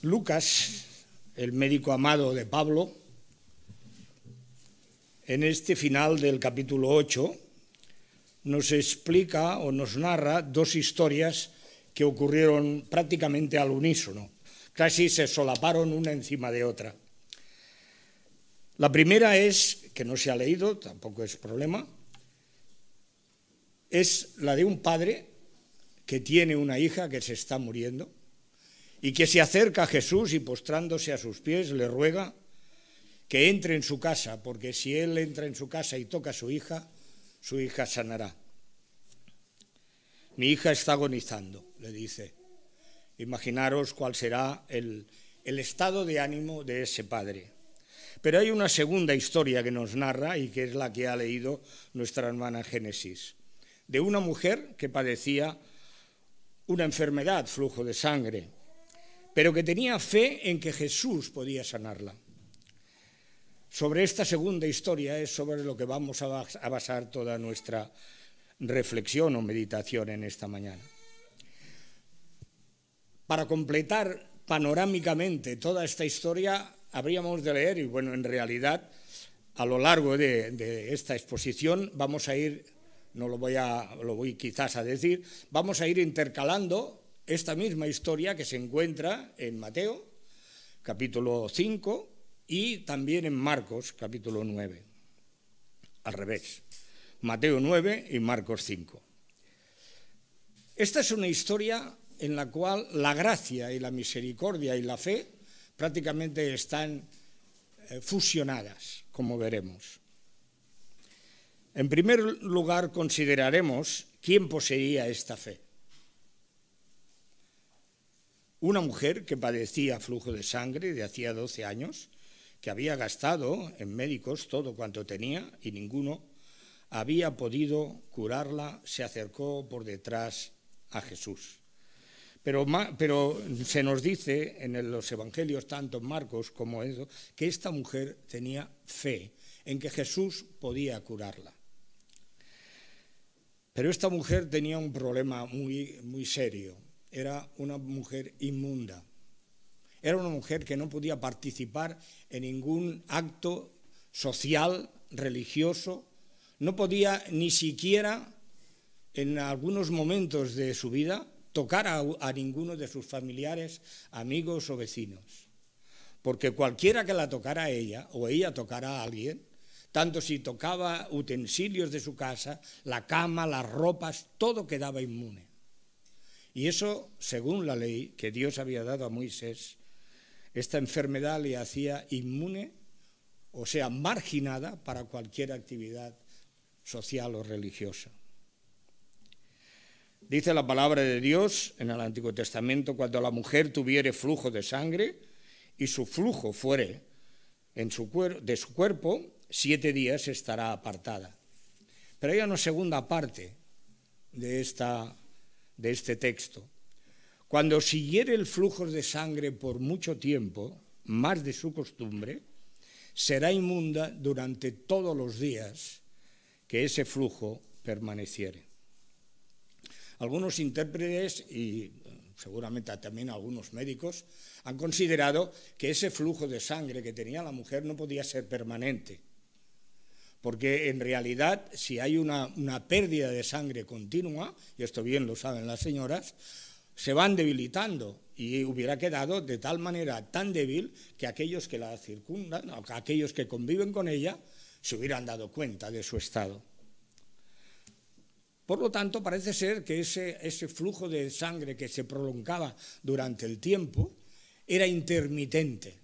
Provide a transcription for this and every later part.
Lucas, el médico amado de Pablo, en este final del capítulo 8, nos explica o nos narra dos historias que ocurrieron prácticamente al unísono, casi se solaparon una encima de otra. La primera es, que no se ha leído, tampoco es problema, es la de un padre que tiene una hija que se está muriendo y que se acerca a Jesús y postrándose a sus pies le ruega que entre en su casa, porque si él entra en su casa y toca a su hija sanará. Mi hija está agonizando, le dice. Imaginaros cuál será el estado de ánimo de ese padre. Pero hay una segunda historia que nos narra y que es la que ha leído nuestra hermana Génesis, de una mujer que padecía una enfermedad, flujo de sangre, pero que tenía fe en que Jesús podía sanarla. Sobre esta segunda historia es sobre lo que vamos a basar toda nuestra reflexión o meditación en esta mañana. Para completar panorámicamente toda esta historia, habríamos de leer, y bueno, en realidad, a lo largo de esta exposición vamos a ir, no lo voy quizás a decir, vamos a ir intercalando esta misma historia que se encuentra en Mateo, capítulo 5, y también en Marcos, capítulo 9. Al revés, Mateo 9 y Marcos 5. Esta es una historia en la cual la gracia y la misericordia y la fe prácticamente están fusionadas, como veremos. En primer lugar, consideraremos quién poseía esta fe. Una mujer que padecía flujo de sangre de hacía 12 años, que había gastado en médicos todo cuanto tenía y ninguno había podido curarla, se acercó por detrás a Jesús. Pero se nos dice en los evangelios, tanto en Marcos como en eso, que esta mujer tenía fe en que Jesús podía curarla. Pero esta mujer tenía un problema muy serio. Era una mujer inmunda. Era una mujer que no podía participar en ningún acto social, religioso. No podía ni siquiera, en algunos momentos de su vida, tocar a ninguno de sus familiares, amigos o vecinos. Porque cualquiera que la tocara a ella, o ella tocara a alguien, tanto si tocaba utensilios de su casa, la cama, las ropas, todo quedaba inmune. Y eso, según la ley que Dios había dado a Moisés, esta enfermedad le hacía inmune, o sea, marginada para cualquier actividad social o religiosa. Dice la palabra de Dios en el Antiguo Testamento, cuando la mujer tuviere flujo de sangre y su flujo fuere de su cuerpo, 7 días estará apartada. Pero hay una segunda parte de este texto. Cuando siguiere el flujo de sangre por mucho tiempo, más de su costumbre, será inmunda durante todos los días que ese flujo permaneciere. Algunos intérpretes y seguramente también algunos médicos han considerado que ese flujo de sangre que tenía la mujer no podía ser permanente, porque en realidad si hay una pérdida de sangre continua, y esto bien lo saben las señoras, se van debilitando y hubiera quedado de tal manera tan débil que aquellos que la circundan, aquellos que conviven con ella, se hubieran dado cuenta de su estado. Por lo tanto, parece ser que ese flujo de sangre que se prolongaba durante el tiempo era intermitente.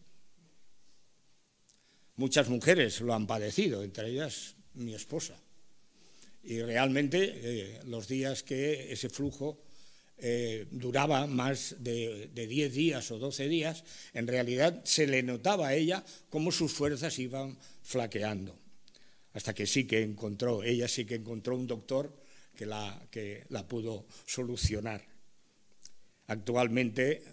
Muchas mujeres lo han padecido, entre ellas mi esposa. Y realmente los días que ese flujo duraba más de 10 días o 12 días, en realidad se le notaba a ella cómo sus fuerzas iban flaqueando. Hasta que ella sí que encontró un doctor que la pudo solucionar. Actualmente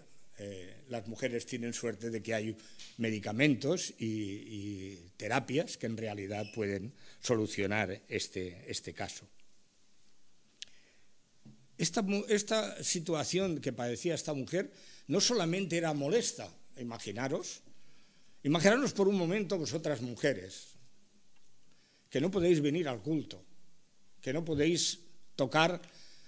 las mujeres tienen suerte de que hay medicamentos y terapias que en realidad pueden solucionar este caso. Esta situación que padecía esta mujer no solamente era molesta, Imaginaros por un momento vosotras mujeres, que no podéis venir al culto, que no podéis tocar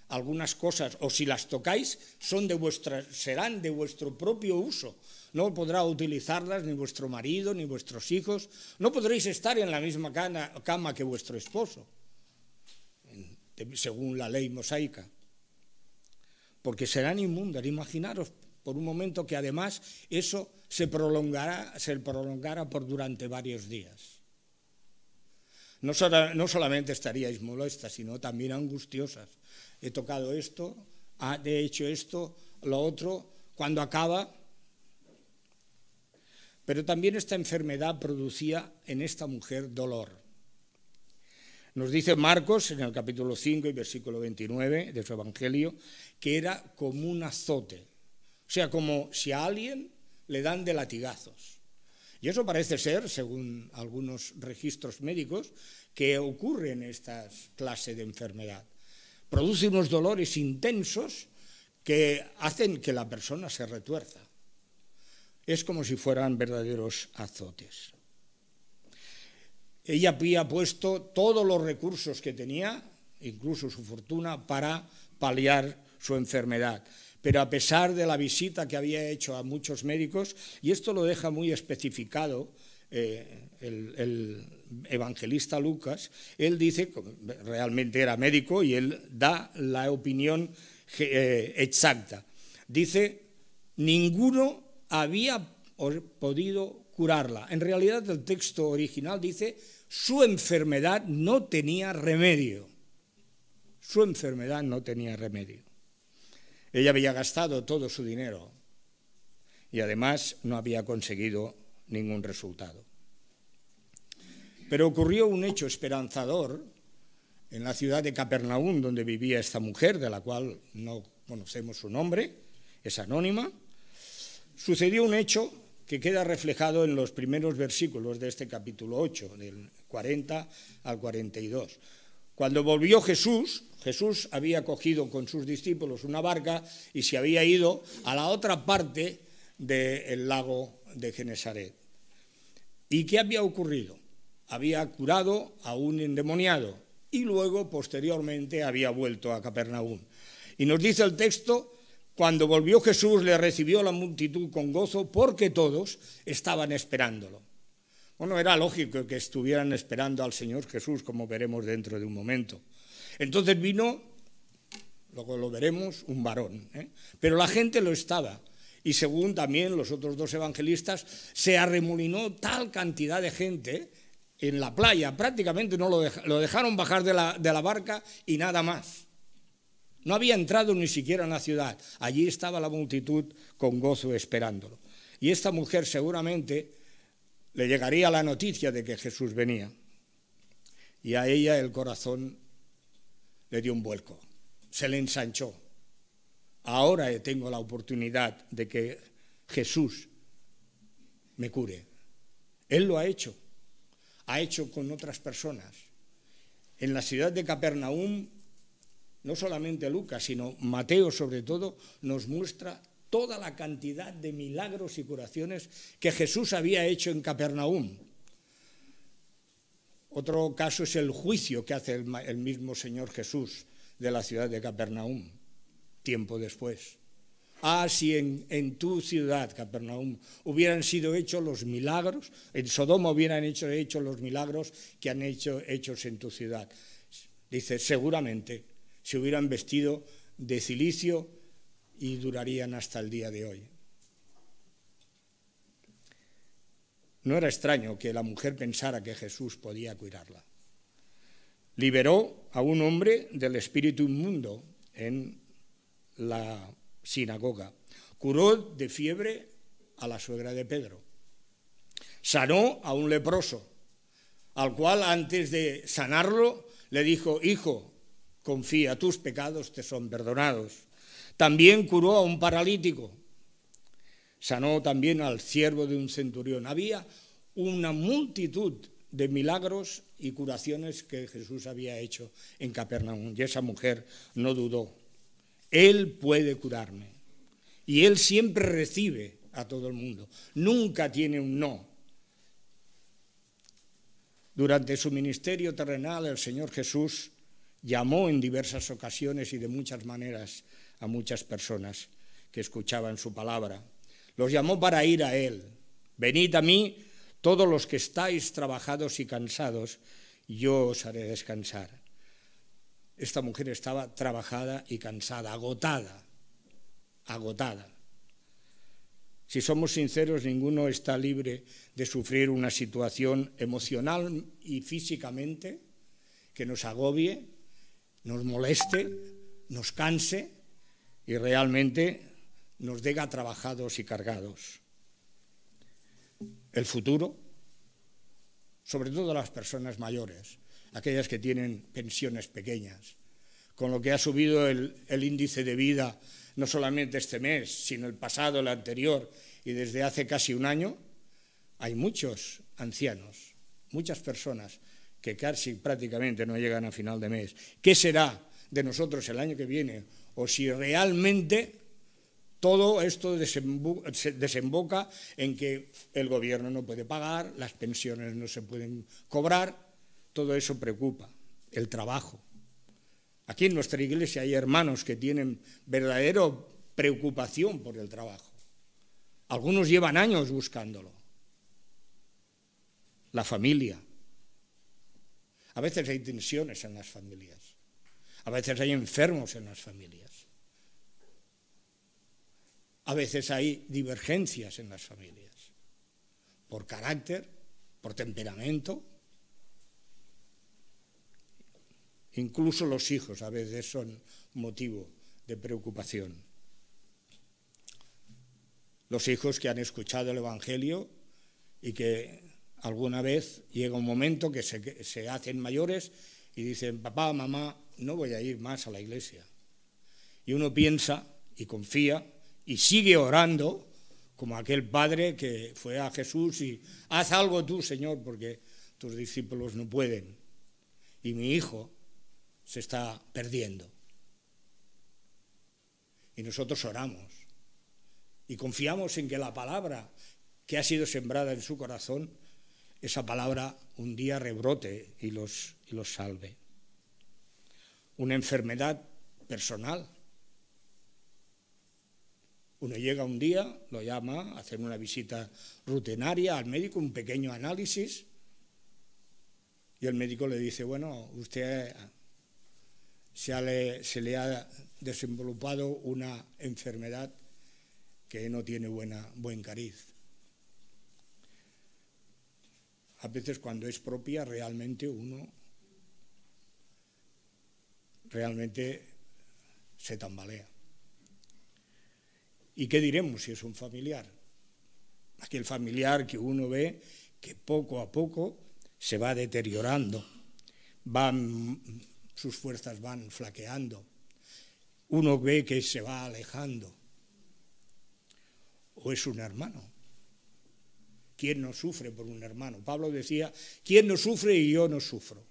algunas cosas, o si las tocáis serán de vuestro propio uso. No podrá utilizarlas ni vuestro marido ni vuestros hijos. No podréis estar en la misma cama que vuestro esposo, según la ley mosaica, porque serán inmundas. Imaginaros por un momento que además eso se prolongara por durante varios días. No solamente estaríais molestas, sino también angustiosas. He tocado esto, he hecho esto, lo otro, cuando acaba. Pero también esta enfermedad producía en esta mujer dolor. Nos dice Marcos en el capítulo 5 y versículo 29 de su Evangelio que era como un azote, o sea, como si a alguien le dan de latigazos. Y eso parece ser, según algunos registros médicos, que ocurre en esta clase de enfermedad. Produce unos dolores intensos que hacen que la persona se retuerza. Es como si fueran verdaderos azotes. Ella había puesto todos los recursos que tenía, incluso su fortuna, para paliar su enfermedad. Pero a pesar de la visita que había hecho a muchos médicos, y esto lo deja muy especificado el evangelista Lucas, él dice, realmente era médico y él da la opinión exacta. Dice, ninguno había podido curarla. En realidad el texto original dice, su enfermedad no tenía remedio. Su enfermedad no tenía remedio. Ella había gastado todo su dinero y además no había conseguido ningún resultado. Pero ocurrió un hecho esperanzador en la ciudad de Capernaum, donde vivía esta mujer, de la cual no conocemos su nombre, es anónima. Sucedió un hecho que queda reflejado en los primeros versículos de este capítulo 8, del 40 al 42. Cuando volvió Jesús había cogido con sus discípulos una barca y se había ido a la otra parte del lago de Genesaret. ¿Y qué había ocurrido? Había curado a un endemoniado y luego, posteriormente, había vuelto a Capernaum. Y nos dice el texto, cuando volvió Jesús le recibió la multitud con gozo porque todos estaban esperándolo. Bueno, era lógico que estuvieran esperando al Señor Jesús, como veremos dentro de un momento. Entonces vino, luego lo veremos, un varón, pero la gente lo estaba. Y según también los otros dos evangelistas, se arremolinó tal cantidad de gente en la playa, prácticamente no lo dejaron bajar de la barca y nada más. No había entrado ni siquiera en la ciudad. Allí estaba la multitud con gozo esperándolo. Y esta mujer seguramente le llegaría la noticia de que Jesús venía. Y a ella el corazón le dio un vuelco, se le ensanchó. Ahora tengo la oportunidad de que Jesús me cure. Él lo ha hecho con otras personas. En la ciudad de Capernaum, no solamente Lucas, sino Mateo sobre todo, nos muestra toda la cantidad de milagros y curaciones que Jesús había hecho en Capernaum. Otro caso es el juicio que hace el mismo Señor Jesús de la ciudad de Capernaum, tiempo después. Si en tu ciudad, Capernaum, hubieran sido hechos los milagros, en Sodoma hubieran hecho los milagros que han hechos en tu ciudad. Dice, seguramente se hubieran vestido de cilicio y durarían hasta el día de hoy. No era extraño que la mujer pensara que Jesús podía curarla. Liberó a un hombre del espíritu inmundo en la sinagoga. Curó de fiebre a la suegra de Pedro. Sanó a un leproso, al cual antes de sanarlo le dijo, hijo, confía, tus pecados te son perdonados. También curó a un paralítico. Sanó también al siervo de un centurión. Había una multitud de milagros y curaciones que Jesús había hecho en Capernaum. Y esa mujer no dudó. Él puede curarme. Y Él siempre recibe a todo el mundo. Nunca tiene un no. Durante su ministerio terrenal, el Señor Jesús llamó en diversas ocasiones y de muchas maneras a muchas personas que escuchaban su palabra. Los llamó para ir a Él. Venid a mí, todos los que estáis trabajados y cansados, yo os haré descansar. Esta mujer estaba trabajada y cansada, agotada. Si somos sinceros, ninguno está libre de sufrir una situación emocional y físicamente que nos agobie, nos moleste, nos canse y realmente nos deja trabajados y cargados. El futuro, sobre todo las personas mayores, aquellas que tienen pensiones pequeñas, con lo que ha subido el índice de vida no solamente este mes, sino el pasado, el anterior, y desde hace casi un año, hay muchos ancianos, muchas personas que casi prácticamente no llegan a final de mes. ¿Qué será de nosotros el año que viene? O si realmente todo esto desemboca en que el gobierno no puede pagar, las pensiones no se pueden cobrar, todo eso preocupa, el trabajo. Aquí en nuestra iglesia hay hermanos que tienen verdadera preocupación por el trabajo. Algunos llevan años buscándolo. La familia. A veces hay tensiones en las familias. A veces hay enfermos en las familias. A veces hay divergencias en las familias. Por carácter, por temperamento. Incluso los hijos a veces son motivo de preocupación. Los hijos que han escuchado el Evangelio y que alguna vez llega un momento que se hacen mayores y dicen, papá, mamá, no voy a ir más a la iglesia. Y uno piensa y confía y sigue orando como aquel padre que fue a Jesús y haz algo tú, Señor, porque tus discípulos no pueden. Y mi hijo se está perdiendo. Y nosotros oramos y confiamos en que la palabra que ha sido sembrada en su corazón, esa palabra un día rebrote y los salve. Una enfermedad personal. Uno llega un día, lo llama, hacer una visita rutinaria al médico, un pequeño análisis, y el médico le dice, bueno, usted se le ha desenvolupado una enfermedad que no tiene buen cariz. A veces cuando es propia realmente uno se tambalea. ¿Y qué diremos si es un familiar? Aquel familiar que uno ve que poco a poco se va deteriorando, sus fuerzas van flaqueando, uno ve que se va alejando. O es un hermano. ¿Quién no sufre por un hermano? Pablo decía, ¿quién no sufre y yo no sufro?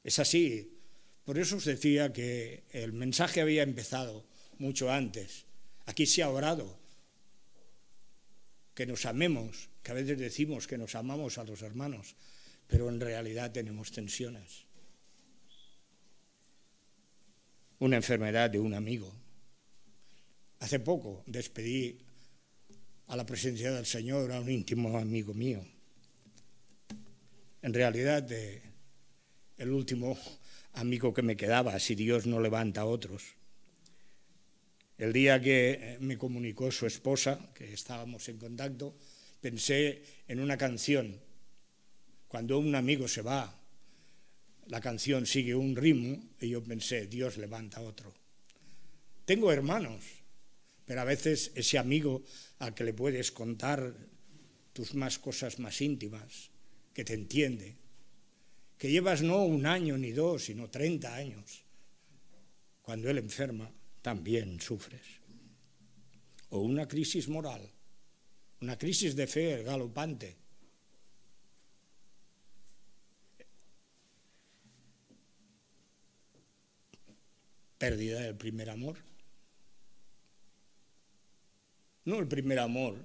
Es así. Por eso os decía que el mensaje había empezado mucho antes. Aquí se ha orado que nos amemos, que a veces decimos que nos amamos a los hermanos, pero en realidad tenemos tensiones. Una enfermedad de un amigo. Hace poco despedí a la presencia del Señor a un íntimo amigo mío. En realidad, el último amigo que me quedaba, si Dios no levanta a otros. El día que me comunicó su esposa, que estábamos en contacto, pensé en una canción. Cuando un amigo se va, la canción sigue un ritmo y yo pensé, Dios levanta a otro. Tengo hermanos, pero a veces ese amigo al que le puedes contar tus más cosas más íntimas, que te entiende, que llevas no un año ni dos, sino 30 años. Cuando él enferma, también sufres. O una crisis moral, una crisis de fe galopante. Pérdida del primer amor. no el primer amor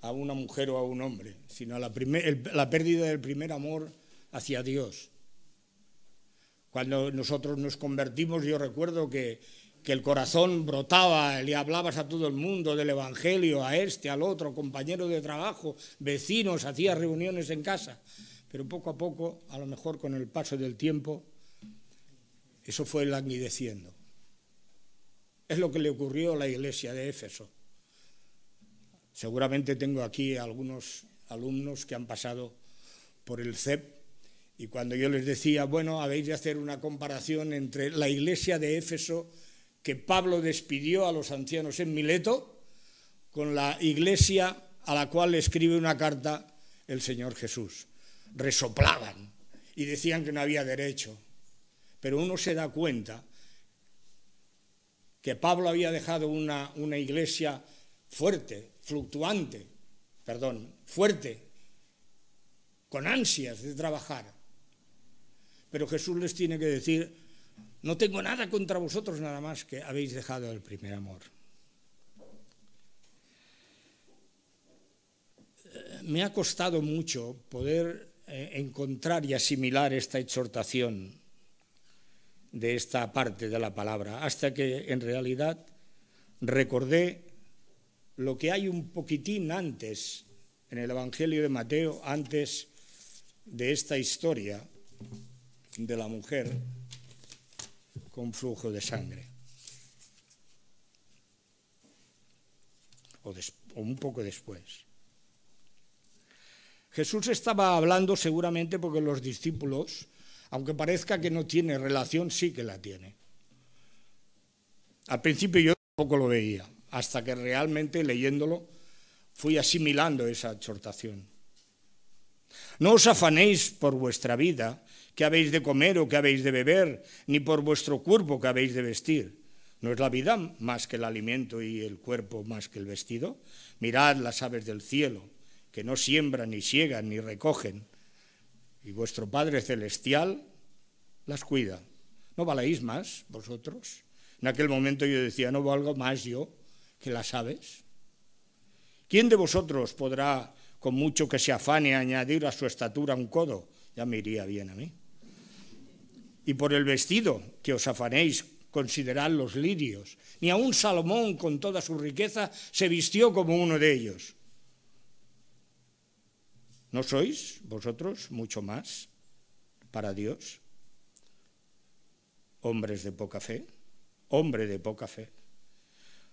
a una mujer o a un hombre, sino la pérdida del primer amor hacia Dios. Cuando nosotros nos convertimos, yo recuerdo que el corazón brotaba, le hablabas a todo el mundo del Evangelio, a este, al otro, compañero de trabajo, vecinos, hacías reuniones en casa, pero poco a poco, a lo mejor con el paso del tiempo, eso fue languideciendo. Es lo que le ocurrió a la iglesia de Éfeso. Seguramente tengo aquí algunos alumnos que han pasado por el CEP, y cuando yo les decía, bueno, habéis de hacer una comparación entre la iglesia de Éfeso que Pablo despidió a los ancianos en Mileto con la iglesia a la cual le escribe una carta el Señor Jesús. Resoplaban y decían que no había derecho, pero uno se da cuenta que Pablo había dejado una iglesia fuerte, fuerte, con ansias de trabajar. Pero Jesús les tiene que decir, no tengo nada contra vosotros, nada más que habéis dejado el primer amor. Me ha costado mucho poder encontrar y asimilar esta exhortación de esta parte de la palabra, hasta que en realidad recordé lo que hay un poquitín antes en el Evangelio de Mateo, antes de esta historia de la mujer con flujo de sangre, o un poco después. Jesús estaba hablando seguramente porque los discípulos, aunque parezca que no tiene relación, sí que la tiene. Al principio yo tampoco lo veía, hasta que realmente leyéndolo fui asimilando esa exhortación. No os afanéis por vuestra vida, qué habéis de comer o qué habéis de beber, ni por vuestro cuerpo qué habéis de vestir. ¿No es la vida más que el alimento y el cuerpo más que el vestido? Mirad las aves del cielo, que no siembran, ni siegan, ni recogen, y vuestro Padre Celestial las cuida. ¿No valéis más vosotros? En aquel momento yo decía, ¿no valgo más yo que las aves? ¿Quién de vosotros podrá, con mucho que se afane, añadir a su estatura un codo? Ya me iría bien a mí. Y por el vestido que os afanéis, considerad los lirios. Ni aun Salomón, con toda su riqueza, se vistió como uno de ellos. ¿No sois vosotros mucho más para Dios? Hombres de poca fe, hombre de poca fe.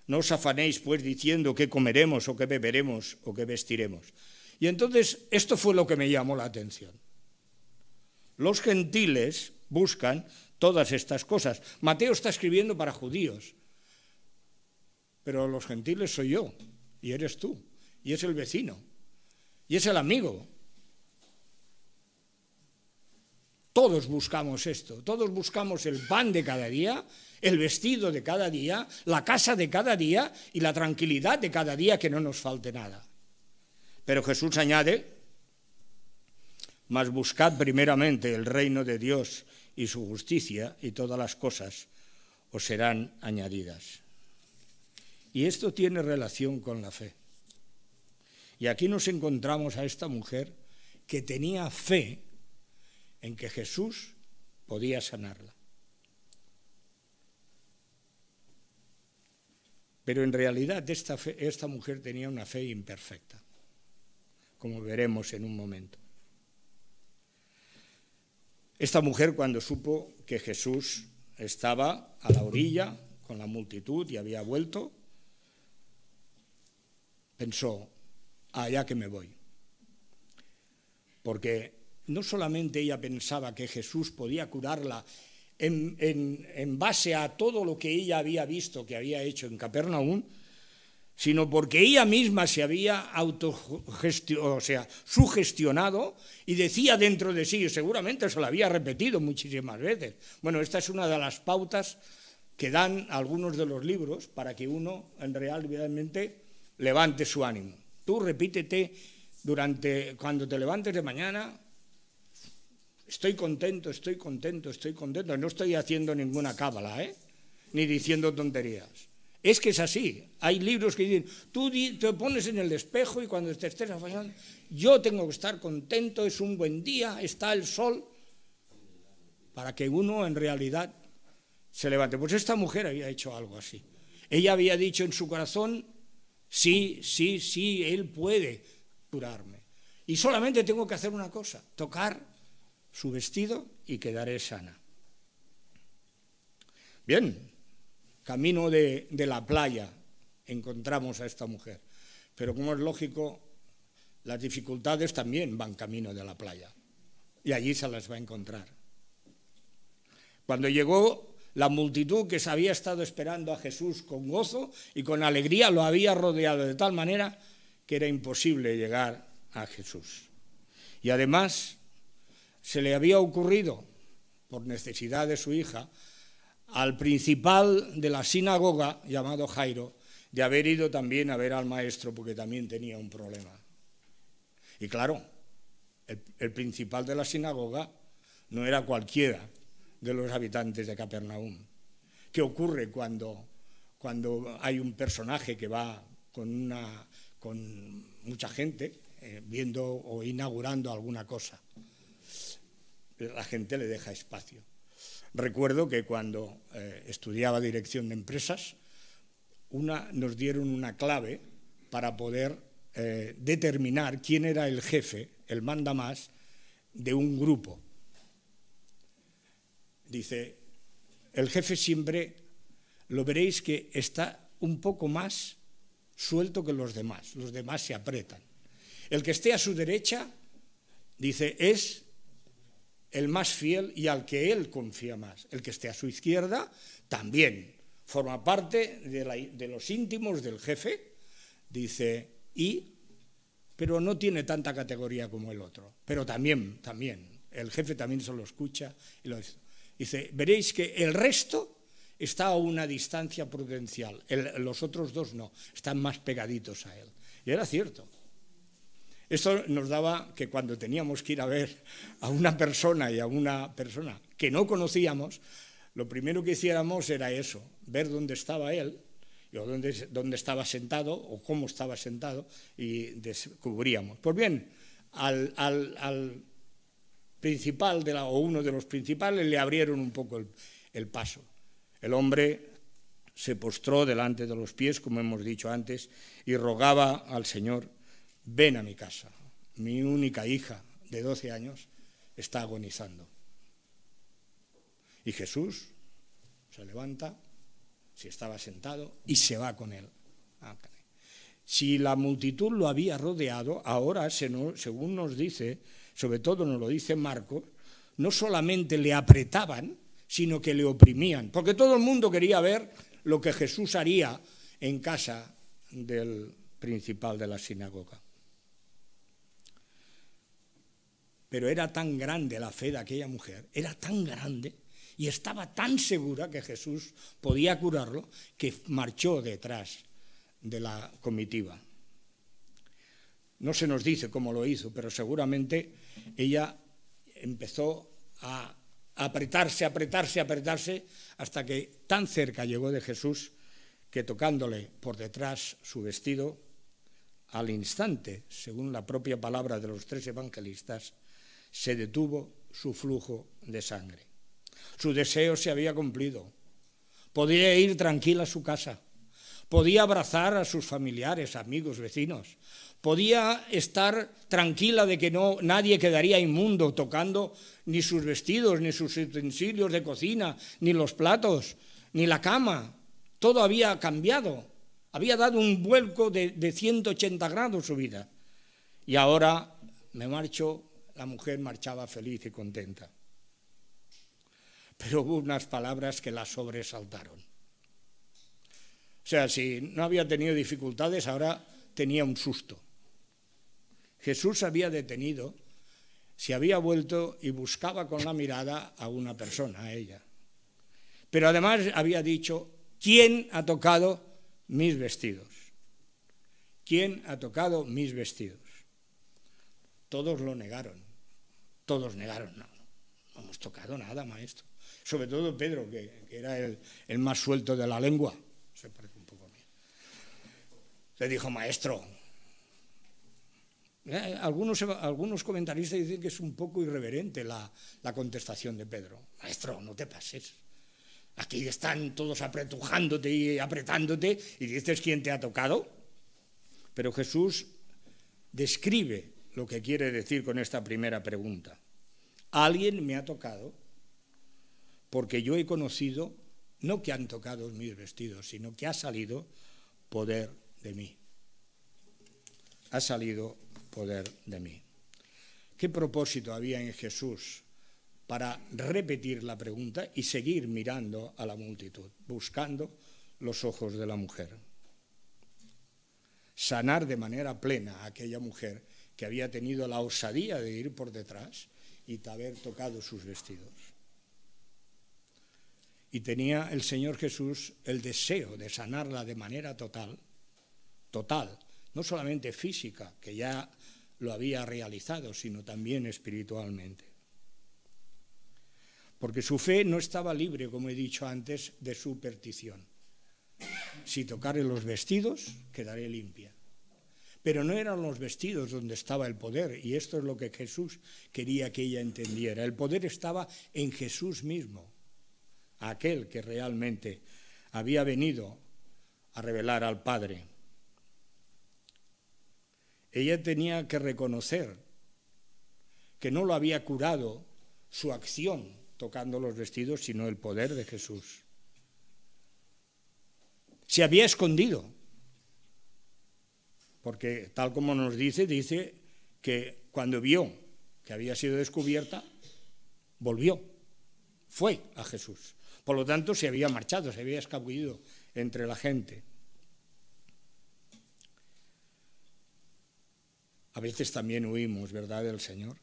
No os afanéis, pues, diciendo qué comeremos o qué beberemos o qué vestiremos. Y entonces esto fue lo que me llamó la atención. Los gentiles buscan todas estas cosas. Mateo está escribiendo para judíos, pero los gentiles soy yo, y eres tú, y es el vecino, y es el amigo. Todos buscamos esto, todos buscamos el pan de cada día, el vestido de cada día, la casa de cada día y la tranquilidad de cada día, que no nos falte nada. Pero Jesús añade, mas buscad primeramente el reino de Dios y su justicia, y todas las cosas os serán añadidas. Y esto tiene relación con la fe. Y aquí nos encontramos a esta mujer que tenía fe en que Jesús podía sanarla. Pero en realidad esta mujer tenía una fe imperfecta, como veremos en un momento. Esta mujer, cuando supo que Jesús estaba a la orilla con la multitud y había vuelto, pensó, allá que me voy. Porque no solamente ella pensaba que Jesús podía curarla en base a todo lo que ella había visto que había hecho en Capernaum, sino porque ella misma se había sugestionado y decía dentro de sí, y seguramente se lo había repetido muchísimas veces. Bueno, esta es una de las pautas que dan algunos de los libros para que uno realmente levante su ánimo. Tú repítete cuando te levantes de mañana, estoy contento, estoy contento, estoy contento. No estoy haciendo ninguna cábala, ni diciendo tonterías. Es que es así. Hay libros que dicen, tú te pones en el espejo y cuando te estés afanyando, yo tengo que estar contento, es un buen día, está el sol, para que uno en realidad se levante. Pues esta mujer había hecho algo así. Ella había dicho en su corazón, sí, sí, sí, Él puede curarme. Y solamente tengo que hacer una cosa, tocar su vestido y quedaré sana. Bien, camino de la playa encontramos a esta mujer. Pero como es lógico, las dificultades también van camino de la playa. Y allí se las va a encontrar. Cuando llegó, la multitud que se había estado esperando a Jesús con gozo y con alegría lo había rodeado de tal manera que era imposible llegar a Jesús. Y además se le había ocurrido, por necesidad de su hija, al principal de la sinagoga, llamado Jairo, de haber ido también a ver al maestro porque también tenía un problema. Y claro, el principal de la sinagoga no era cualquiera de los habitantes de Capernaum. ¿Qué ocurre cuando hay un personaje que va con mucha gente viendo o inaugurando alguna cosa? La gente le deja espacio. Recuerdo que cuando estudiaba dirección de empresas, nos dieron una clave para poder determinar quién era el jefe, el mandamás, de un grupo. Dice, el jefe siempre lo veréis que está un poco más suelto que los demás se apretan. El que esté a su derecha, dice, es el más fiel y al que él confía más. El que esté a su izquierda también forma parte de los íntimos del jefe, dice, pero no tiene tanta categoría como el otro. Pero también, el jefe también se lo escucha y lo dice. Dice, veréis que el resto está a una distancia prudencial, los otros dos no, están más pegaditos a él. Y era cierto. Esto nos daba que cuando teníamos que ir a ver a una persona y a una persona que no conocíamos, lo primero que hiciéramos era eso, ver dónde estaba él, o dónde estaba sentado, o cómo estaba sentado, y descubríamos. Pues bien, al principal o uno de los principales le abrieron un poco el paso. El hombre se postró delante de los pies, como hemos dicho antes, y rogaba al Señor, ven a mi casa, mi única hija de 12 años está agonizando. Y Jesús se levanta, si estaba sentado, y se va con él. Si la multitud lo había rodeado, ahora, según nos dice, sobre todo nos lo dice Marcos, no solamente le apretaban, sino que le oprimían, porque todo el mundo quería ver lo que Jesús haría en casa del principal de la sinagoga. Pero era tan grande la fe de aquella mujer, era tan grande, y estaba tan segura que Jesús podía curarlo, que marchó detrás de la comitiva. No se nos dice cómo lo hizo, pero seguramente ella empezó a apretarse, hasta que tan cerca llegó de Jesús que tocándole por detrás su vestido, al instante, según la propia palabra de los 3 evangelistas, se detuvo su flujo de sangre. Su deseo se había cumplido. Podía ir tranquila a su casa. Podía abrazar a sus familiares, amigos, vecinos. Podía estar tranquila de que nadie quedaría inmundo tocando ni sus vestidos, ni sus utensilios de cocina, ni los platos, ni la cama. Todo había cambiado. Había dado un vuelco de 180 grados su vida. Y ahora me marcho, la mujer marchaba feliz y contenta. Pero hubo unas palabras que la sobresaltaron. O sea, si no había tenido dificultades, ahora tenía un susto. Jesús se había detenido, se había vuelto y buscaba con la mirada a una persona, a ella. Pero además había dicho, ¿quién ha tocado mis vestidos? ¿Quién ha tocado mis vestidos? Todos lo negaron. Todos negaron, no hemos tocado nada, maestro. Sobre todo Pedro, que era el más suelto de la lengua. Se parece un poco Le dijo, maestro. Algunos comentaristas dicen que es un poco irreverente la contestación de Pedro. Maestro, no te pases. Aquí están todos apretujándote y apretándote y dices quién te ha tocado. Pero Jesús describe lo que quiere decir con esta primera pregunta. Alguien me ha tocado porque yo he conocido, no que han tocado mis vestidos, sino que ha salido poder de mí. Ha salido poder de mí. ¿Qué propósito había en Jesús para repetir la pregunta y seguir mirando a la multitud, buscando los ojos de la mujer? Sanar de manera plena a aquella mujer que había tenido la osadía de ir por detrás y de haber tocado sus vestidos. Y tenía el Señor Jesús el deseo de sanarla de manera total, no solamente física, que ya lo había realizado, sino también espiritualmente. Porque su fe no estaba libre, como he dicho antes, de superstición. Si tocare los vestidos, quedaré limpia. Pero no eran los vestidos donde estaba el poder, y esto es lo que Jesús quería que ella entendiera. El poder estaba en Jesús mismo, aquel que realmente había venido a revelar al Padre. Ella tenía que reconocer que no lo había curado su acción tocando los vestidos, sino el poder de Jesús. Se había escondido, porque tal como nos dice que cuando vio que había sido descubierta, volvió, fue a Jesús. Por lo tanto, se había marchado, se había escabullido entre la gente. A veces también huimos, ¿verdad?, del Señor.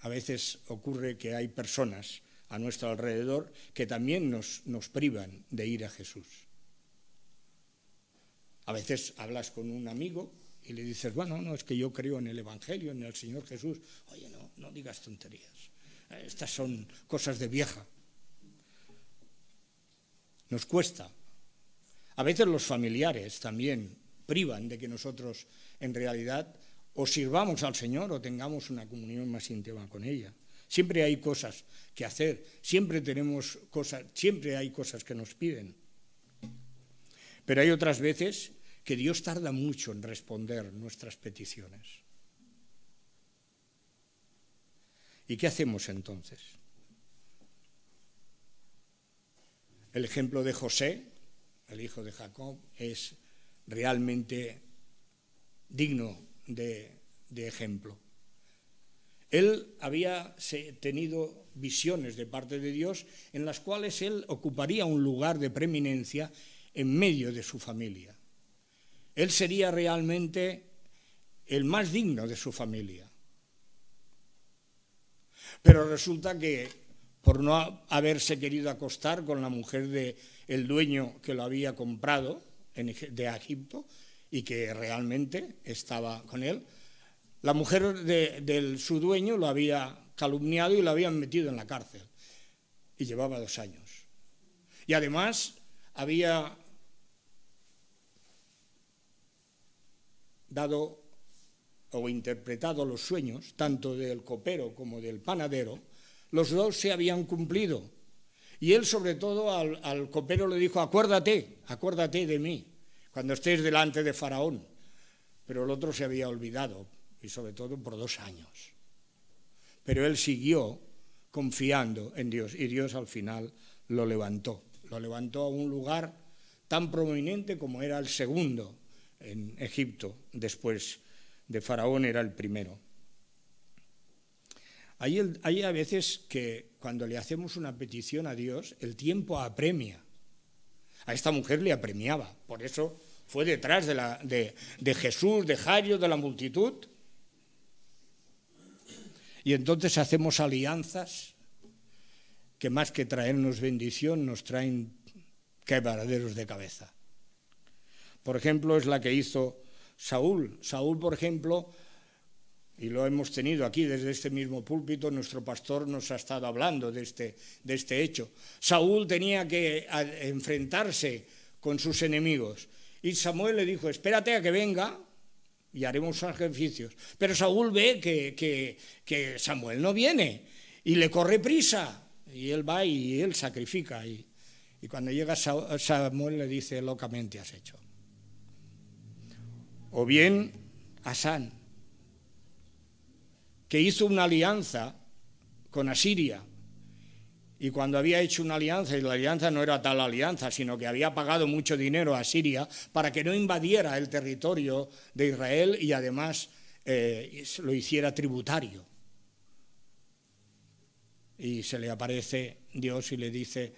A veces ocurre que hay personas a nuestro alrededor que también nos privan de ir a Jesús. A veces hablas con un amigo y le dices, bueno, no, es que yo creo en el Evangelio, en el Señor Jesús. Oye, no digas tonterías. Estas son cosas de vieja. Nos cuesta. A veces los familiares también privan de que nosotros en realidad o sirvamos al Señor o tengamos una comunión más íntima con ella. Siempre hay cosas que hacer, siempre hay cosas que nos piden. Pero hay otras veces que Dios tarda mucho en responder nuestras peticiones. ¿Y qué hacemos entonces? El ejemplo de José, el hijo de Jacob, es realmente digno de ejemplo. Él había tenido visiones de parte de Dios en las cuales él ocuparía un lugar de preeminencia en medio de su familia. Él sería realmente el más digno de su familia. Pero resulta que por no haberse querido acostar con la mujer del dueño que lo había comprado de Egipto y que realmente estaba con él, la mujer de su dueño lo había calumniado y lo habían metido en la cárcel. Y llevaba 2 años. Y además había dado o interpretado los sueños, tanto del copero como del panadero. Los dos se habían cumplido. Y él, sobre todo, al copero le dijo, acuérdate de mí, cuando estés delante de Faraón. Pero el otro se había olvidado, y sobre todo por 2 años. Pero él siguió confiando en Dios, y Dios al final lo levantó a un lugar tan prominente como era el segundo en Egipto, después de Faraón era el primero. Hay a veces que cuando le hacemos una petición a Dios, el tiempo apremia. A esta mujer le apremiaba, por eso fue detrás de Jesús, de Jairo, de la multitud. Y entonces hacemos alianzas que más que traernos bendición nos traen quebraderos de cabeza. Por ejemplo, es la que hizo Saúl. Saúl, por ejemplo, y lo hemos tenido aquí desde este mismo púlpito, nuestro pastor nos ha estado hablando de este hecho. Saúl tenía que enfrentarse con sus enemigos y Samuel le dijo, espérate a que venga y haremos sacrificios. Pero Saúl ve que Samuel no viene y le corre prisa y él va y él sacrifica. Y cuando llega Samuel le dice, locamente has hecho. O bien Asán, que hizo una alianza con Asiria, y cuando había hecho una alianza, y la alianza no era tal alianza, sino que había pagado mucho dinero a Asiria para que no invadiera el territorio de Israel y además lo hiciera tributario. Y se le aparece Dios y le dice,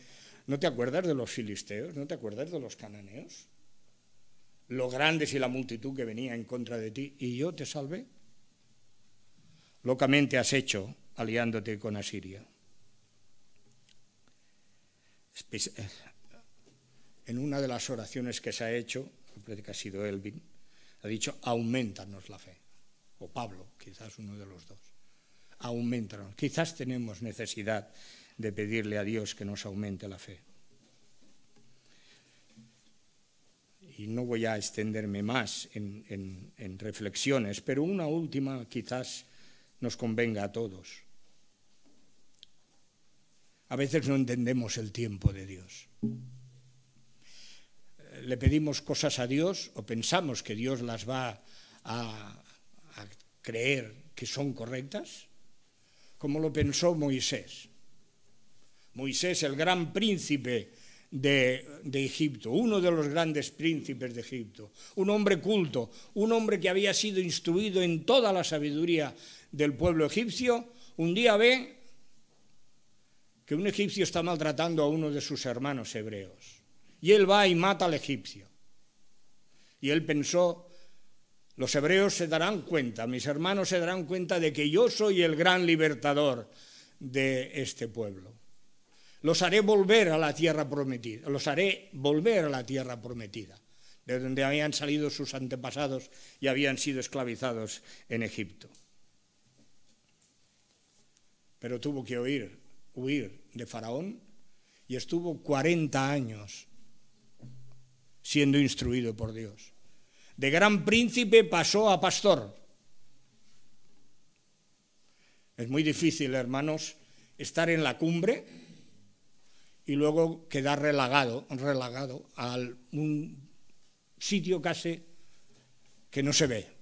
¿no te acuerdas de los filisteos? ¿No te acuerdas de los cananeos? Los grandes y la multitud que venía en contra de ti, y yo te salvé. Locamente has hecho aliándote con Asiria. En una de las oraciones que se ha hecho, parece que ha sido Elvin, ha dicho, aumentanos la fe. O Pablo, quizás uno de los dos. Aumentanos. Quizás tenemos necesidad de pedirle a Dios que nos aumente la fe. Y no voy a extenderme más en reflexiones, pero una última quizás nos convenga a todos. A veces no entendemos el tiempo de Dios. Le pedimos cosas a Dios o pensamos que Dios las va a creer que son correctas, como lo pensó Moisés. Moisés, el gran príncipe de Egipto, uno de los grandes príncipes de Egipto, un hombre culto, un hombre que había sido instruido en toda la sabiduría del pueblo egipcio, un día ve que un egipcio está maltratando a uno de sus hermanos hebreos. Y él va y mata al egipcio. Y él pensó, los hebreos se darán cuenta, mis hermanos se darán cuenta de que yo soy el gran libertador de este pueblo. Los haré volver a la tierra prometida, de donde habían salido sus antepasados y habían sido esclavizados en Egipto. Pero tuvo que huir de Faraón y estuvo 40 años siendo instruido por Dios. De gran príncipe pasó a pastor. Es muy difícil, hermanos, estar en la cumbre y luego quedar relegado a un sitio casi que no se ve.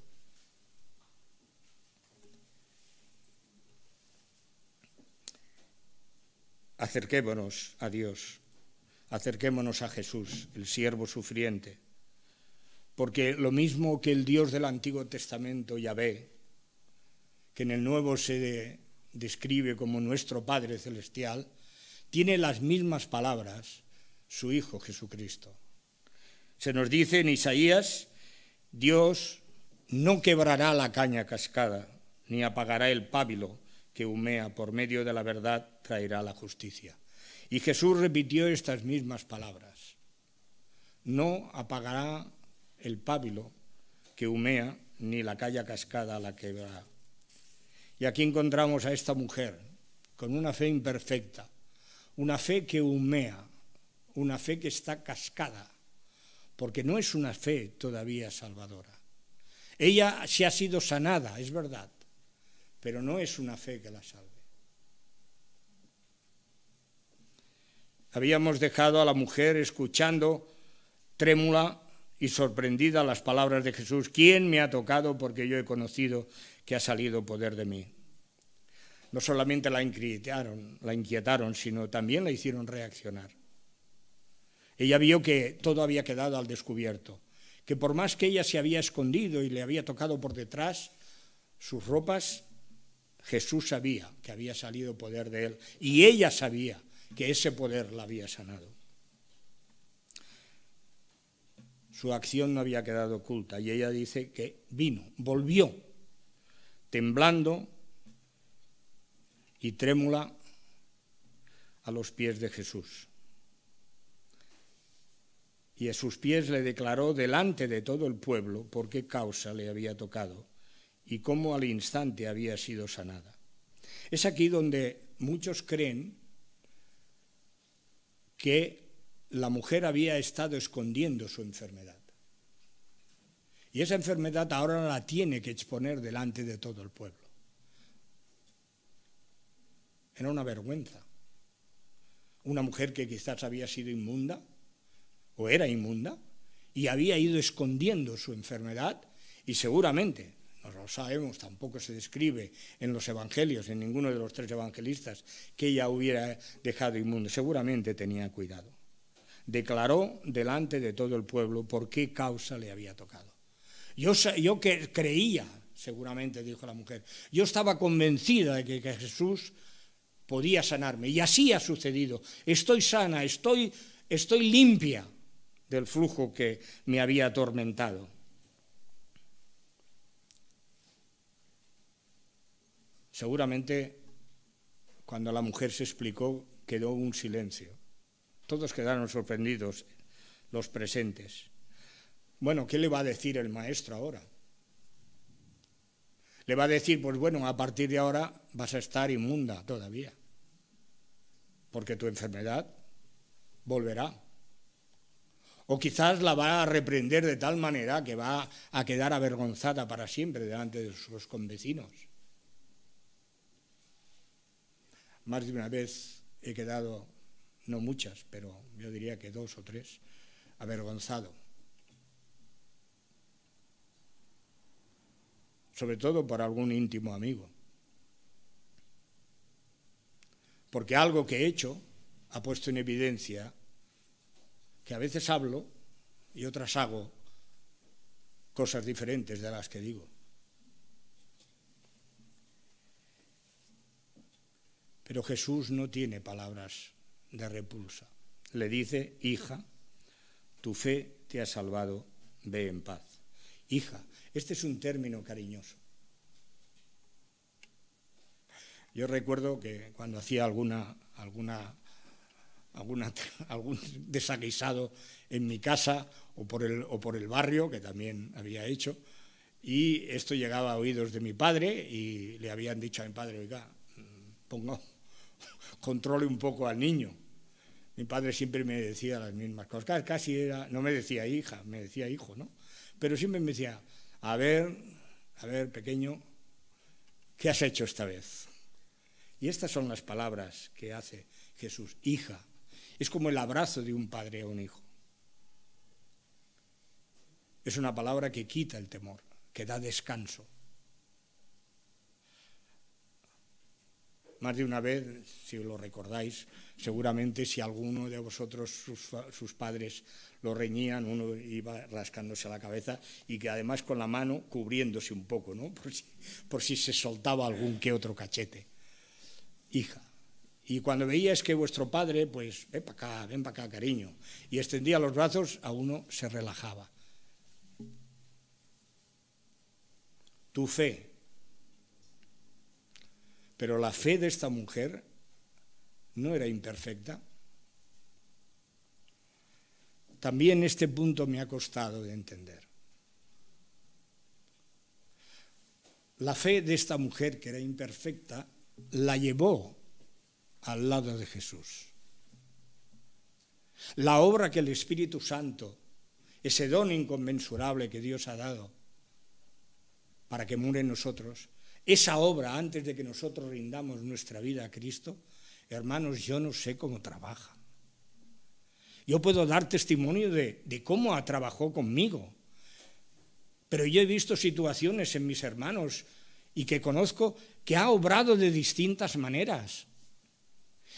Acerquémonos a Dios, acerquémonos a Jesús, el siervo sufriente, porque lo mismo que el Dios del Antiguo Testamento, Yahvé, que en el Nuevo se describe como nuestro Padre Celestial, tiene las mismas palabras su Hijo Jesucristo. Se nos dice en Isaías, Dios no quebrará la caña cascada, ni apagará el pábilo que humea, por medio de la verdad traerá la justicia. Y Jesús repitió estas mismas palabras. No apagará el pábilo que humea, ni la caña cascada la quebrará. Y aquí encontramos a esta mujer con una fe imperfecta, una fe que humea, una fe que está cascada, porque no es una fe todavía salvadora. Ella sí ha sido sanada, es verdad, pero no es una fe que la salve. Habíamos dejado a la mujer escuchando, trémula y sorprendida, las palabras de Jesús, ¿quién me ha tocado? Porque yo he conocido que ha salido poder de mí. No solamente la inquietaron, sino también la hicieron reaccionar. Ella vio que todo había quedado al descubierto, que por más que ella se había escondido y le había tocado por detrás sus ropas, Jesús sabía que había salido poder de él y ella sabía que ese poder la había sanado. Su acción no había quedado oculta y ella dice que volvió, temblando y trémula a los pies de Jesús. Y a sus pies le declaró delante de todo el pueblo por qué causa le había tocado y cómo al instante había sido sanada. Es aquí donde muchos creen que la mujer había estado escondiendo su enfermedad. Y esa enfermedad ahora la tiene que exponer delante de todo el pueblo. Era una vergüenza. Una mujer que quizás había sido inmunda, o era inmunda, y había ido escondiendo su enfermedad, y seguramente, no lo sabemos, tampoco se describe en los evangelios, en ninguno de los 3 evangelistas, que ella hubiera dejado inmunda. Seguramente tenía cuidado. Declaró delante de todo el pueblo por qué causa le había tocado. Yo que creía, seguramente dijo la mujer, yo estaba convencida de que Jesús podía sanarme, y así ha sucedido. Estoy sana, estoy limpia del flujo que me había atormentado. Seguramente, cuando la mujer se explicó, quedó un silencio. Todos quedaron sorprendidos, los presentes. Bueno, ¿qué le va a decir el maestro ahora? Le va a decir, pues bueno, a partir de ahora vas a estar inmunda todavía, porque tu enfermedad volverá. O quizás la va a reprender de tal manera que va a quedar avergonzada para siempre delante de sus convecinos. Más de una vez he quedado, no muchas, pero yo diría que 2 o 3, avergonzado. Sobre todo por algún íntimo amigo. Porque algo que he hecho ha puesto en evidencia que a veces hablo y otras hago cosas diferentes de las que digo. Pero Jesús no tiene palabras de repulsa. Le dice, hija, tu fe te ha salvado, ve en paz. Hija, este es un término cariñoso. Yo recuerdo que cuando hacía algún desaguisado en mi casa o por el barrio, que también había hecho, y esto llegaba a oídos de mi padre y le habían dicho a mi padre, oiga, controle un poco al niño. Mi padre siempre me decía las mismas cosas, casi era, no me decía hija, me decía hijo, ¿no? Pero siempre me decía, a ver, pequeño, ¿qué has hecho esta vez? Y estas son las palabras que hace Jesús, hija. Es como el abrazo de un padre a un hijo. Es una palabra que quita el temor, que da descanso. Más de una vez, si lo recordáis, seguramente si alguno de vosotros, sus padres, lo reñían, uno iba rascándose la cabeza y que además con la mano cubriéndose un poco, ¿no? Por si se soltaba algún que otro cachete. Hija. Y cuando veías que vuestro padre, pues, ven para acá, cariño, y extendía los brazos, a uno se relajaba. Tu fe. Pero la fe de esta mujer no era imperfecta. También este punto me ha costado de entender. La fe de esta mujer, que era imperfecta, la llevó al lado de Jesús. La obra que el Espíritu Santo, ese don inconmensurable que Dios ha dado para que mure en nosotros, esa obra, antes de que nosotros rindamos nuestra vida a Cristo, hermanos, yo no sé cómo trabaja. Yo puedo dar testimonio de cómo trabajó conmigo, pero yo he visto situaciones en mis hermanos y que conozco que ha obrado de distintas maneras.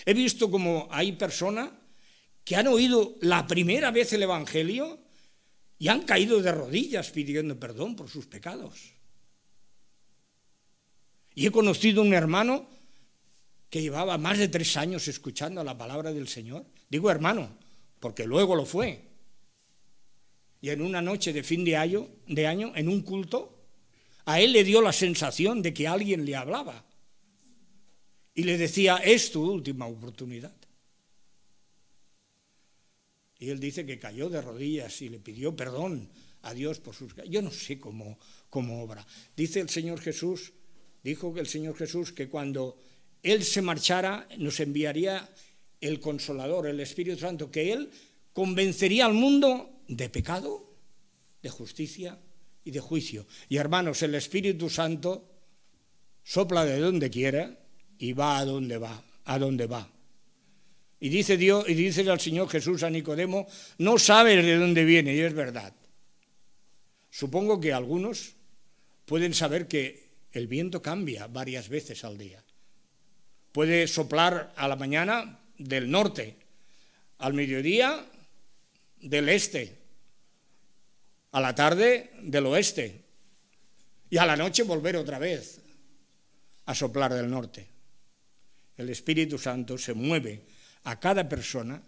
He visto como hay personas que han oído la primera vez el Evangelio y han caído de rodillas pidiendo perdón por sus pecados. Y he conocido un hermano que llevaba más de 3 años escuchando la palabra del Señor. Digo hermano, porque luego lo fue. Y en una noche de fin de año, en un culto, a él le dio la sensación de que alguien le hablaba. Y le decía, es tu última oportunidad. Y él dice que cayó de rodillas y le pidió perdón a Dios por sus... Yo no sé cómo obra. Dijo el Señor Jesús que cuando Él se marchara nos enviaría el Consolador, el Espíritu Santo, que Él convencería al mundo de pecado, de justicia y de juicio. Y hermanos, el Espíritu Santo sopla de donde quiera y va a donde va. Y dice al Señor Jesús a Nicodemo, no sabes de dónde viene, y es verdad. Supongo que algunos pueden saber que el viento cambia varias veces al día. Puede soplar a la mañana del norte, al mediodía del este, a la tarde del oeste, y a la noche volver otra vez a soplar del norte. El Espíritu Santo se mueve a cada persona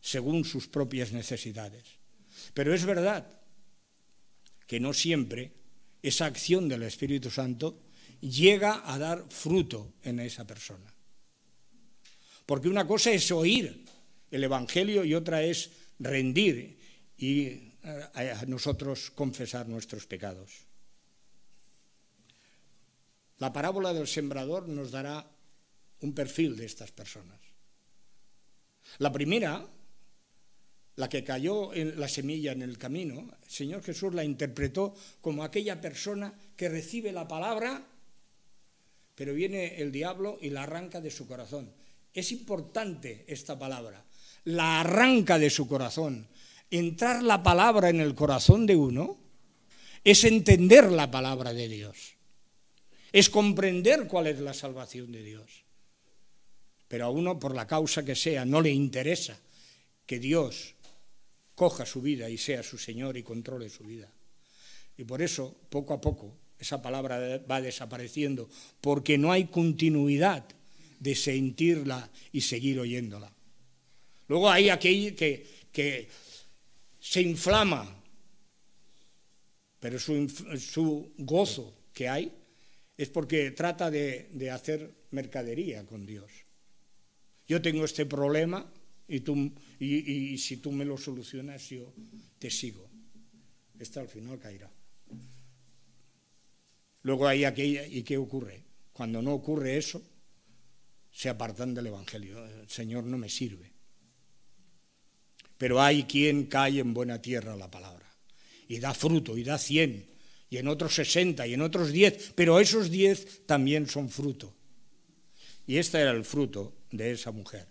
según sus propias necesidades. Pero es verdad que no siempre esa acción del Espíritu Santo llega a dar fruto en esa persona. Porque una cosa es oír el Evangelio y otra es rendir y a nosotros confesar nuestros pecados. La parábola del sembrador nos dará un perfil de estas personas. La primera, la que cayó en la semilla en el camino, el Señor Jesús la interpretó como aquella persona que recibe la palabra, pero viene el diablo y la arranca de su corazón. Es importante esta palabra, la arranca de su corazón. Entrar la palabra en el corazón de uno es entender la palabra de Dios, es comprender cuál es la salvación de Dios. Pero a uno, por la causa que sea, no le interesa que Dios coja su vida y sea su Señor y controle su vida. Y por eso, poco a poco, esa palabra va desapareciendo, porque no hay continuidad de sentirla y seguir oyéndola. Luego hay aquel que se inflama, pero su gozo que hay es porque trata de hacer mercadería con Dios. Yo tengo este problema y si tú me lo solucionas, yo te sigo. Al final caerá. Luego hay aquella, ¿y qué ocurre? Cuando no ocurre eso, se apartan del Evangelio. El Señor no me sirve. Pero hay quien cae en buena tierra la palabra y da fruto, y da 100, y en otros 60, y en otros 10, pero esos 10 también son fruto. Y este era el fruto de esa mujer.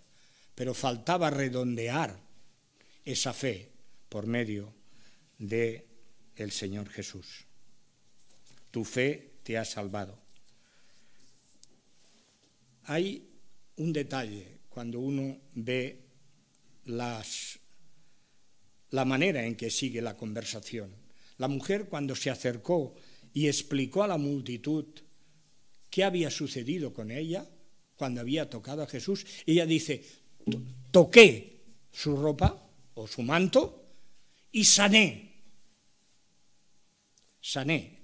Pero faltaba redondear esa fe por medio del Señor Jesús. Tu fe te ha salvado. Hay un detalle cuando uno ve la manera en que sigue la conversación. La mujer, cuando se acercó y explicó a la multitud qué había sucedido con ella cuando había tocado a Jesús, ella dice, toqué su ropa o su manto y sané. Sané.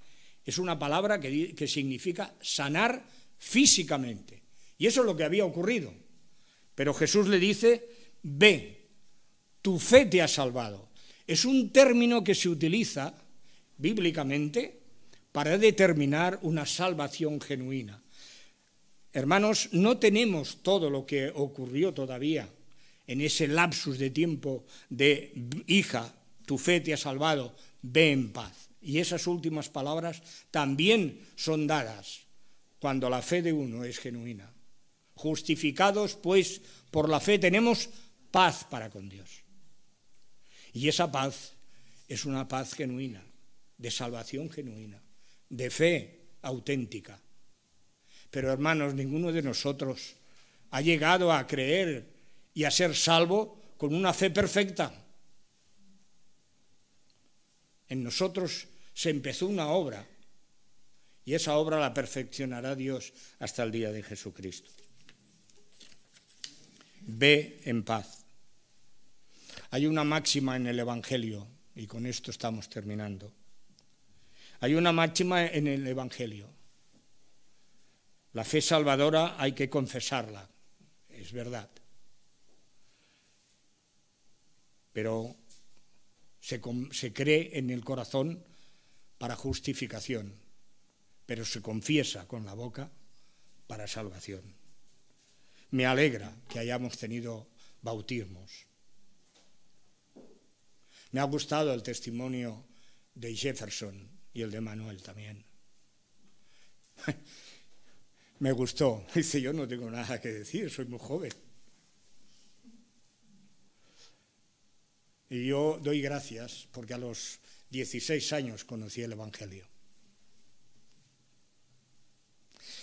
Es una palabra que significa sanar físicamente. Y eso es lo que había ocurrido. Pero Jesús le dice, ve, tu fe te ha salvado. Es un término que se utiliza bíblicamente para determinar una salvación genuina. Hermanos, no tenemos todo lo que ocurrió todavía en ese lapsus de tiempo de hija, tu fe te ha salvado, ve en paz. Y esas últimas palabras también son dadas cuando la fe de uno es genuina. Justificados, pues, por la fe tenemos paz para con Dios. Y esa paz es una paz genuina, de salvación genuina, de fe auténtica. Pero, hermanos, ninguno de nosotros ha llegado a creer y a ser salvo con una fe perfecta. En nosotros se empezó una obra y esa obra la perfeccionará Dios hasta el día de Jesucristo. Ve en paz. Hay una máxima en el Evangelio, y con esto estamos terminando. Hay una máxima en el Evangelio. La fe salvadora hay que confesarla, es verdad. pero se cree en el corazón para justificación, pero se confiesa con la boca para salvación. Me alegra que hayamos tenido bautismos. Me ha gustado el testimonio de Jefferson y el de Manuel también. Me gustó. Dice, yo no tengo nada que decir, soy muy joven. Y yo doy gracias porque a los 16 años conocí el Evangelio.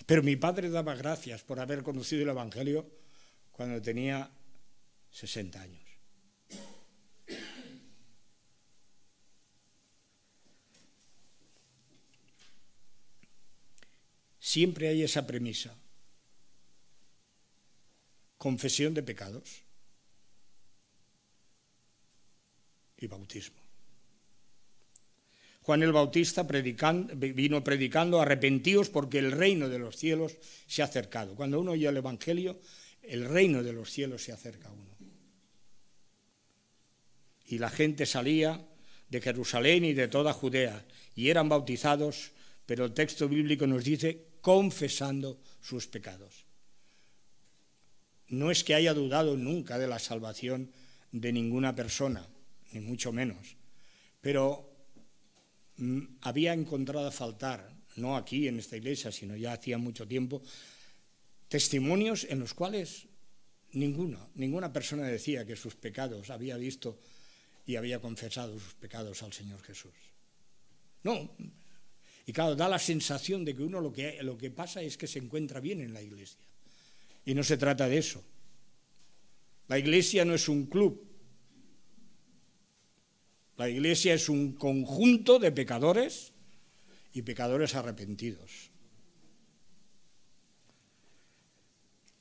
Pero mi padre daba gracias por haber conocido el Evangelio cuando tenía 60 años. Siempre hay esa premisa: confesión de pecados y bautismo. Juan el Bautista vino predicando: arrepentíos porque el reino de los cielos se ha acercado. Cuando uno oye el Evangelio, el reino de los cielos se acerca a uno. Y la gente salía de Jerusalén y de toda Judea y eran bautizados, pero el texto bíblico nos dice confesando sus pecados. No es que haya dudado nunca de la salvación de ninguna persona, ni mucho menos, pero había encontrado faltar, no aquí en esta iglesia, sino ya hacía mucho tiempo, testimonios en los cuales ninguna persona decía que sus pecados había visto y había confesado sus pecados al Señor Jesús. No. Y claro, da la sensación de que uno lo que pasa es que se encuentra bien en la iglesia. Y no se trata de eso. La iglesia no es un club. La iglesia es un conjunto de pecadores y pecadores arrepentidos.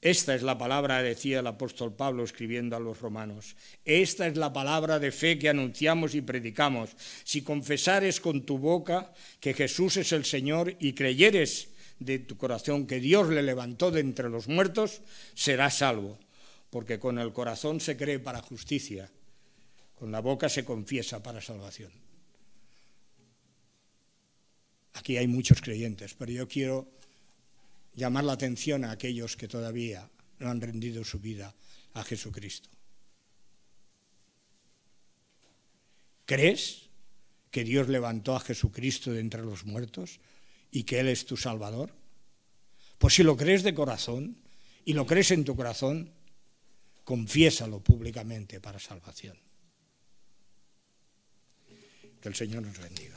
Esta es la palabra, decía el apóstol Pablo escribiendo a los romanos. Esta es la palabra de fe que anunciamos y predicamos. Si confesares con tu boca que Jesús es el Señor y creyeres de tu corazón que Dios le levantó de entre los muertos, serás salvo. Porque con el corazón se cree para justicia, con la boca se confiesa para salvación. Aquí hay muchos creyentes, pero yo quiero llamar la atención a aquellos que todavía no han rendido su vida a Jesucristo. ¿Crees que Dios levantó a Jesucristo de entre los muertos y que Él es tu Salvador? Pues si lo crees de corazón y lo crees en tu corazón, confiésalo públicamente para salvación. Que el Señor nos bendiga.